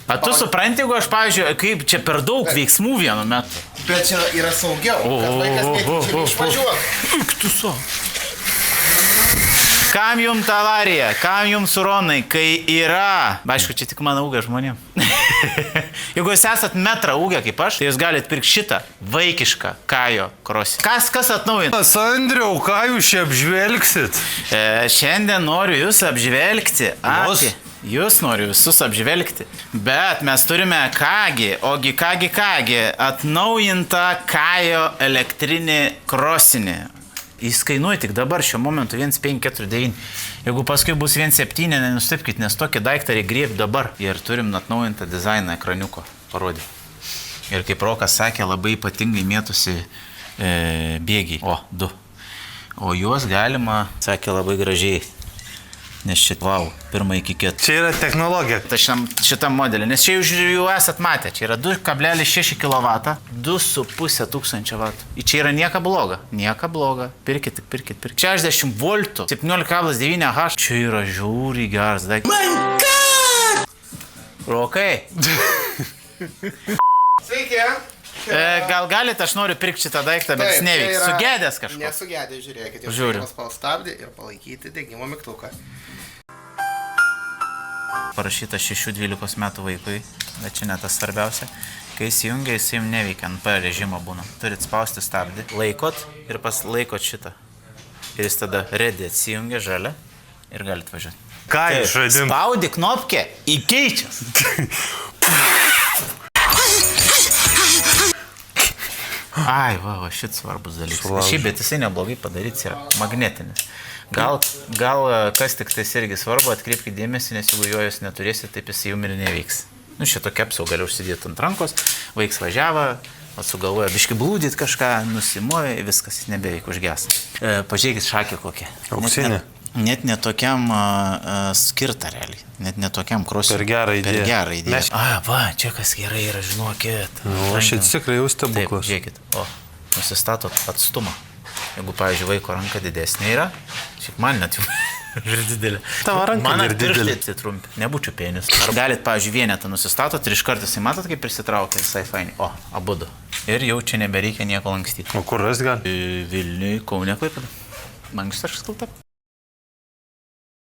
A tu supranti, jeigu aš, pavyzdžiui, kaip čia per daug veiksmų vienu metu. Bet čia yra saugiau, kad vaikas netyčia neišvažiuotų. Tu so. Kam jums ta avarija, kam jums suronai, kai yra... Aišku, čia tik mano ūgio žmonėm. Jeigu jūs esat metrą ūgio kaip aš, tai jūs galite pirkti šitą vaikišką Kajo krosį. Kas atnaujina? Andriau, ką jūs čia apžvelgsit? Šiandien noriu jūs apžvelgti. Jūs noriu visus apžvelgti. Bet mes turime kągi, atnaujintą Kajo elektrinį krosinį. Jis kainuoja tik dabar šiuo momentu 1549. Jeigu paskui bus 17, nenustepkit, nes tokį daiktą reikia griebti dabar. Ir turim atnaujintą dizainą ekraniuko parodį. Ir kaip Rokas sakė, labai ypatingai mėtusi bėgiai. O, 2. O juos galima, sakė, labai gražiai. Nes šit, wow, 1 iki 4. Čia yra technologija. Tai šitam modelį, nes čia jau esat matę, čia yra 2,6 kW, 2,5 tūkstančio W. Čia yra nieka bloga, pirkit. Čia 60 V, 17,9 H. Čia yra žiūri geras daiktas. My God! Rokai. Sveiki. Gal galite, aš noriu pirkti šitą daiktą, bet jis neveiks. Sugedęs kažko. Nesugedęs, žiūrėkit. Žiūriu. Paspaustabdį ir palaikyti degimo mygtuką. Parašyta 6-12 metų vaikui, bet čia ne tas svarbiausia. Kai įsijungia, jis jums neveikia, NP režimo būna. Turit spausti stabdį, laikot ir laikot šitą. Ir jis tada ready atsijungia žalia ir galit važiuoti. Ką išradim? Spaudi knopkę, įkeičias. Ai, va, šit svarbus dalykas. Šiaip, bet jisai neblogai padaryts yra magnetinis. Gal kas tik tai irgi svarbu, atkreipkite dėmesį, nes jeigu jo jūs neturėsit, taip jisai jums ir neveiks. Nu, šito kepsau galiu užsidėti ant rankos, vaiks važiavo, sugalvoja biški blūdyt kažką, nusimoja, viskas, nebeveik užges. Pažiūrėkit šakį kokią. Auksinė. Net netokiam skirta realiai, net netokiam krosui. Per gerą idėją. Per gerą idėją. Va, čia kas gerai yra, žinokit. O šit tikrai jau stebuklas. Taip, žiūrėkit, nusistatot atstumą. Jeigu, pavyzdžiui, vaiko ranka didesnė yra, šiaip man net jau ir didelė. Tavo ranka ir didelė. Man pirštai trumpi, nebūčiau penis. Ar galit, pavyzdžiui, vienetą nusistatot ir iš karto jisai matot, kaip prisitraukia, visai faini. O, abudu. Ir jau čia nebereikia nieko lankstyti. O kur ras gali? Vilniui, Kaune, Klaipėda. Man šis aš skalta.